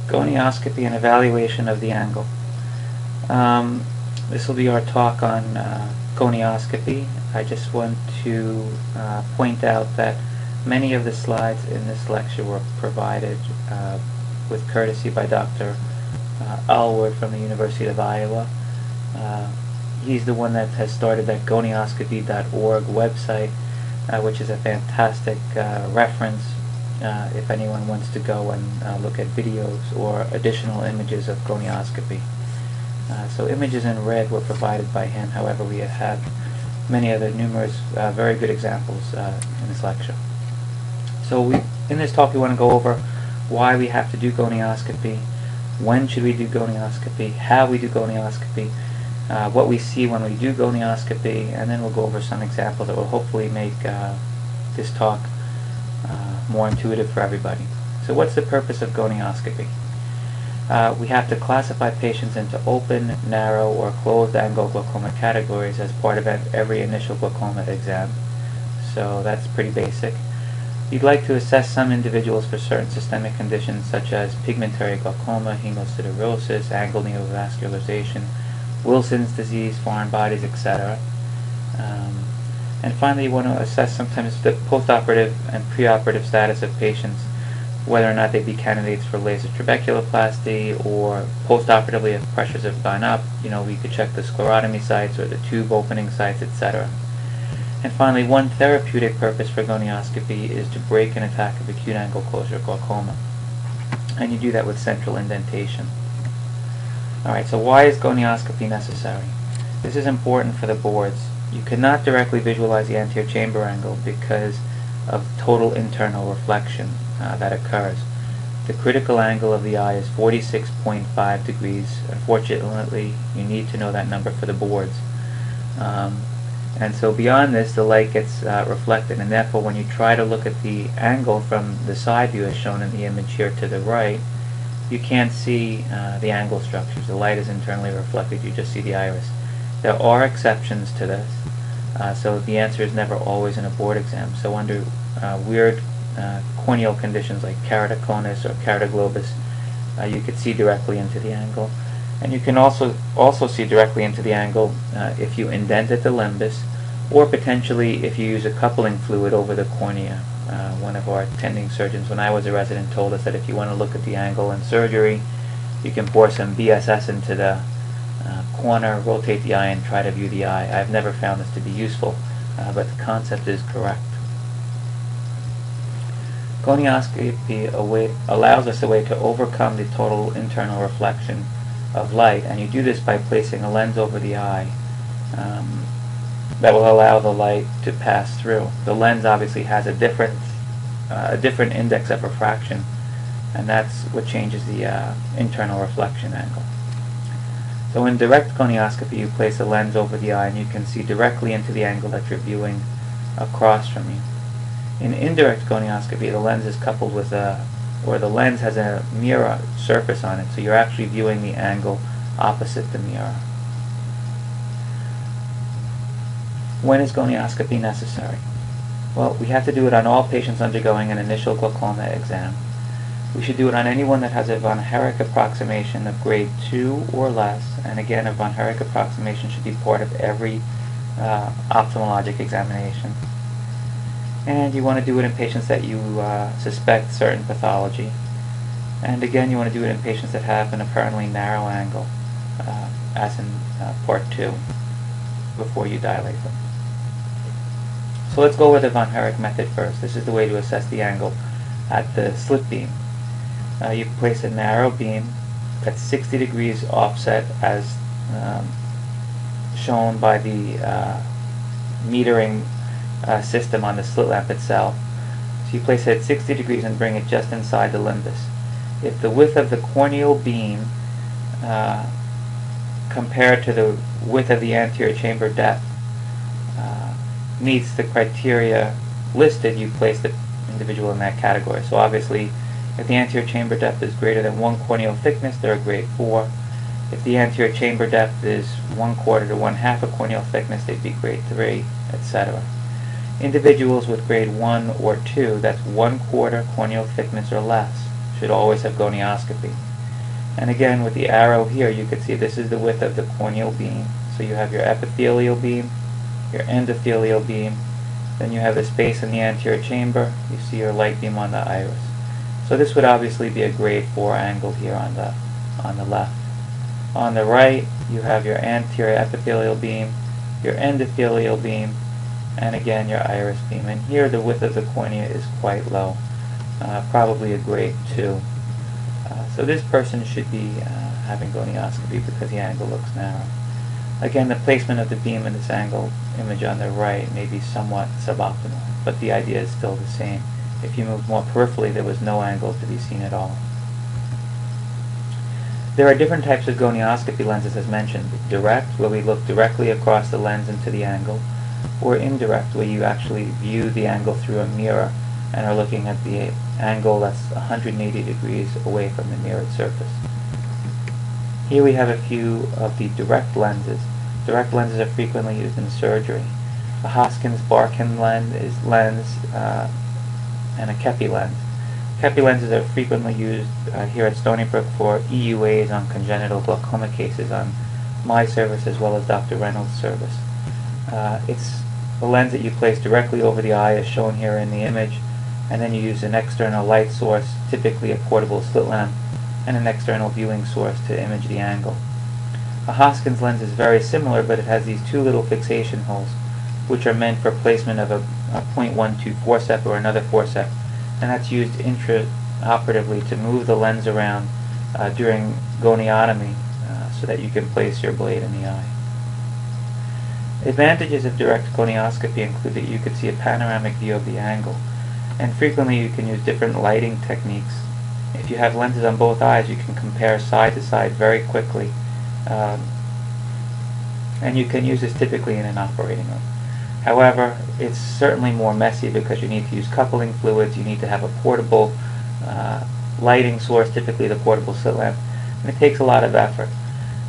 Gonioscopy and evaluation of the angle. This will be our talk on gonioscopy. I just want to point out that many of the slides in this lecture were provided with courtesy by Dr. Alward from the University of Iowa. He's the one that has started that gonioscopy.org website, which is a fantastic reference if anyone wants to go and look at videos or additional images of gonioscopy. So images in red were provided by him. However, we have had many other numerous very good examples in this lecture. So in this talk we want to go over why we have to do gonioscopy, when should we do gonioscopy, how we do gonioscopy, what we see when we do gonioscopy, and then we'll go over some examples that will hopefully make this talk more intuitive for everybody. So what's the purpose of gonioscopy? We have to classify patients into open, narrow, or closed angle glaucoma categories as part of every initial glaucoma exam. So that's pretty basic. You'd like to assess some individuals for certain systemic conditions such as pigmentary glaucoma, hemosiderosis, angle neovascularization, Wilson's disease, foreign bodies, etc. And finally, you want to assess sometimes the postoperative and preoperative status of patients, whether or not they'd be candidates for laser trabeculoplasty, or postoperatively if pressures have gone up, we could check the sclerotomy sites or the tube opening sites, etc. And finally, one therapeutic purpose for gonioscopy is to break an attack of acute angle closure glaucoma. And you do that with central indentation. Alright, so why is gonioscopy necessary? This is important for the boards. You cannot directly visualize the anterior chamber angle because of total internal reflection that occurs. The critical angle of the eye is 46.5 degrees. Unfortunately, you need to know that number for the boards. And so beyond this, the light gets reflected, and therefore when you try to look at the angle from the side view as shown in the image here to the right, you can't see the angle structures. The light is internally reflected, you just see the iris. There are exceptions to this, so the answer is never always in a board exam. So under weird corneal conditions like keratoconus or keratoglobus, you could see directly into the angle. And you can also see directly into the angle if you indent at the limbus, or potentially if you use a coupling fluid over the cornea. One of our attending surgeons when I was a resident told us that if you want to look at the angle in surgery, you can pour some BSS into the corner, rotate the eye, and try to view the eye. I've never found this to be useful, but the concept is correct. Gonioscopy allows us a way to overcome the total internal reflection of light, and you do this by placing a lens over the eye that will allow the light to pass through. The lens obviously has a different index of refraction, and that's what changes the internal reflection angle. So in direct gonioscopy, you place a lens over the eye and you can see directly into the angle that you're viewing across from you. In indirect gonioscopy, the lens is coupled with the lens has a mirror surface on it, so you're actually viewing the angle opposite the mirror. When is gonioscopy necessary? Well, we have to do it on all patients undergoing an initial glaucoma exam. We should do it on anyone that has a von Herrick approximation of grade 2 or less, and again, a von Herrick approximation should be part of every ophthalmologic examination. And you want to do it in patients that you suspect certain pathology. And again, you want to do it in patients that have an apparently narrow angle, as in part 2, before you dilate them. So let's go with the von Herrick method first. This is the way to assess the angle at the slit beam. You place a narrow beam that's 60 degrees offset as shown by the metering system on the slit lamp itself. So you place it at 60 degrees and bring it just inside the limbus. If the width of the corneal beam compared to the width of the anterior chamber depth meets the criteria listed, you place the individual in that category. So obviously, if the anterior chamber depth is greater than 1 corneal thickness, they're a grade 4. If the anterior chamber depth is 1/4 to 1/2 a corneal thickness, they'd be grade 3, etc. Individuals with grade 1 or 2, that's 1/4 corneal thickness or less, should always have gonioscopy. And again, with the arrow here, you can see this is the width of the corneal beam. So you have your epithelial beam, your endothelial beam, then you have the space in the anterior chamber, you see your light beam on the iris. So this would obviously be a grade 4 angle here on the left. On the right, you have your anterior epithelial beam, your endothelial beam, and again your iris beam. And here the width of the cornea is quite low, probably a grade 2. So this person should be having gonioscopy because the angle looks narrow. Again, the placement of the beam in this angle image on the right may be somewhat suboptimal, but the idea is still the same. If you move more peripherally, there was no angle to be seen at all. There are different types of gonioscopy lenses as mentioned. Direct, where we look directly across the lens into the angle, or indirect, where you actually view the angle through a mirror and are looking at the angle that's 180 degrees away from the mirrored surface. Here we have a few of the direct lenses. Direct lenses are frequently used in surgery. A Hoskins-Barkin lens and a Kepi lens. Kepi lenses are frequently used here at Stony Brook for EUAs on congenital glaucoma cases on my service as well as Dr. Reynolds' service. It's a lens that you place directly over the eye as shown here in the image, and then you use an external light source, typically a portable slit lamp, and an external viewing source to image the angle. A Hoskins lens is very similar, but it has these two little fixation holes, which are meant for placement of a .12 forceps or another forceps, and that's used intraoperatively to move the lens around during goniotomy so that you can place your blade in the eye. Advantages of direct gonioscopy include that you can see a panoramic view of the angle, and frequently you can use different lighting techniques. If you have lenses on both eyes, you can compare side to side very quickly, and you can use this typically in an operating room. However, it's certainly more messy because you need to use coupling fluids, you need to have a portable lighting source, typically the portable slit lamp, and it takes a lot of effort.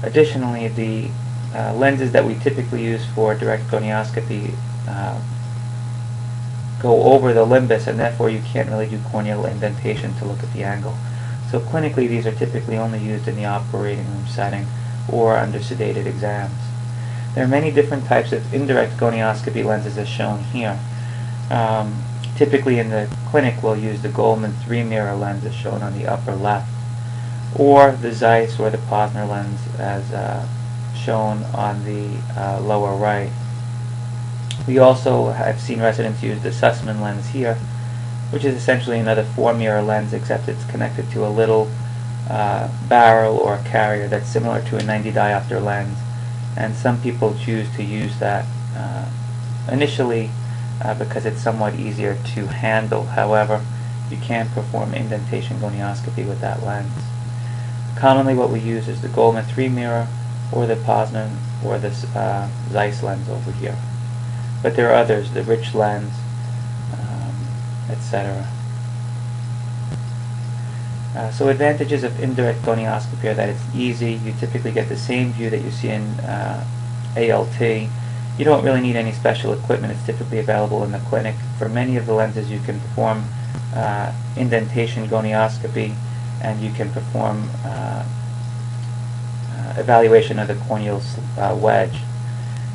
Additionally, the lenses that we typically use for direct gonioscopy go over the limbus, and therefore you can't really do corneal indentation to look at the angle. So clinically, these are typically only used in the operating room setting or under sedated exams. There are many different types of indirect gonioscopy lenses as shown here. Typically in the clinic we'll use the Goldman 3-mirror lens as shown on the upper left, or the Zeiss or the Posner lens as shown on the lower right. We also have seen residents use the Sussman lens here, which is essentially another 4-mirror lens, except it's connected to a little barrel or carrier that's similar to a 90 diopter lens, and some people choose to use that initially because it's somewhat easier to handle. However, you can perform indentation gonioscopy with that lens. Commonly what we use is the Goldman 3-mirror or the Posner or the Zeiss lens over here. But there are others, the Rich lens, etc. So advantages of indirect gonioscopy are that it's easy. You typically get the same view that you see in ALT. You don't really need any special equipment. It's typically available in the clinic. For many of the lenses you can perform indentation gonioscopy, and you can perform evaluation of the corneal wedge.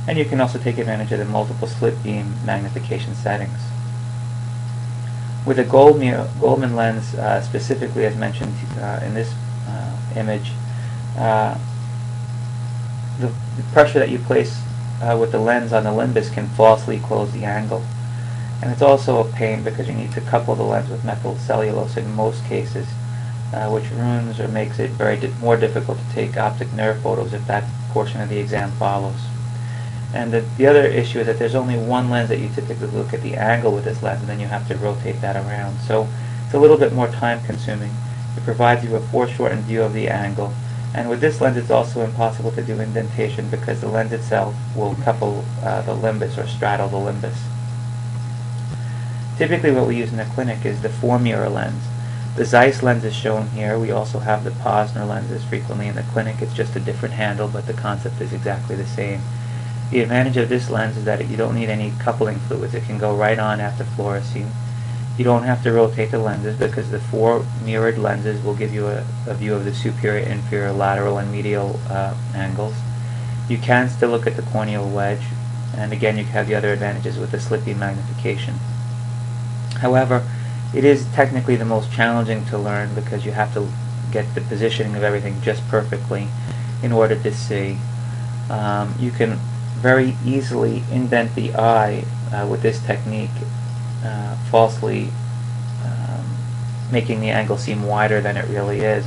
And you can also take advantage of the multiple slit beam magnification settings. With a Goldman lens, specifically as mentioned in this image, the pressure that you place with the lens on the limbus can falsely close the angle. And it's also a pain because you need to couple the lens with methyl cellulose in most cases, which ruins or makes it more difficult to take optic nerve photos if that portion of the exam follows. And the other issue is that there's only one lens that you typically look at the angle with this lens, and then you have to rotate that around. So it's a little bit more time consuming. It provides you a foreshortened view of the angle. And with this lens it's also impossible to do indentation because the lens itself will couple the limbus or straddle the limbus. Typically what we use in the clinic is the 4-mirror lens. The Zeiss lens is shown here. We also have the Posner lenses frequently in the clinic. It's just a different handle, but the concept is exactly the same. The advantage of this lens is that you don't need any coupling fluids. It can go right on after fluorescein. You don't have to rotate the lenses because the 4 mirrored lenses will give you a view of the superior, inferior, lateral, and medial angles. You can still look at the corneal wedge, and again you have the other advantages with the slippy magnification. However, it is technically the most challenging to learn because you have to get the positioning of everything just perfectly in order to see. You can very easily indent the eye with this technique, falsely making the angle seem wider than it really is.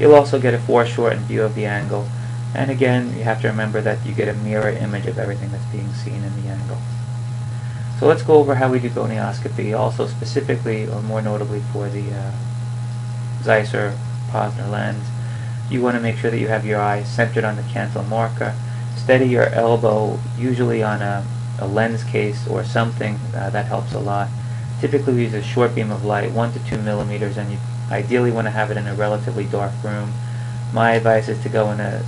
You'll also get a foreshortened view of the angle, and again you have to remember that you get a mirror image of everything that's being seen in the angle. So let's go over how we do gonioscopy, also specifically or more notably for the Zeiss or Posner lens. You want to make sure that you have your eye centered on the cancel marker. Steady your elbow, usually on a lens case or something. That helps a lot. Typically we use a short beam of light, 1 to 2 millimeters, and you ideally want to have it in a relatively dark room. My advice is to go in a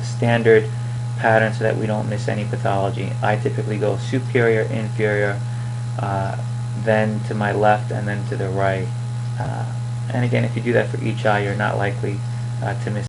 standard pattern so that we don't miss any pathology. I typically go superior, inferior, then to my left, and then to the right. And again, if you do that for each eye, you're not likely to miss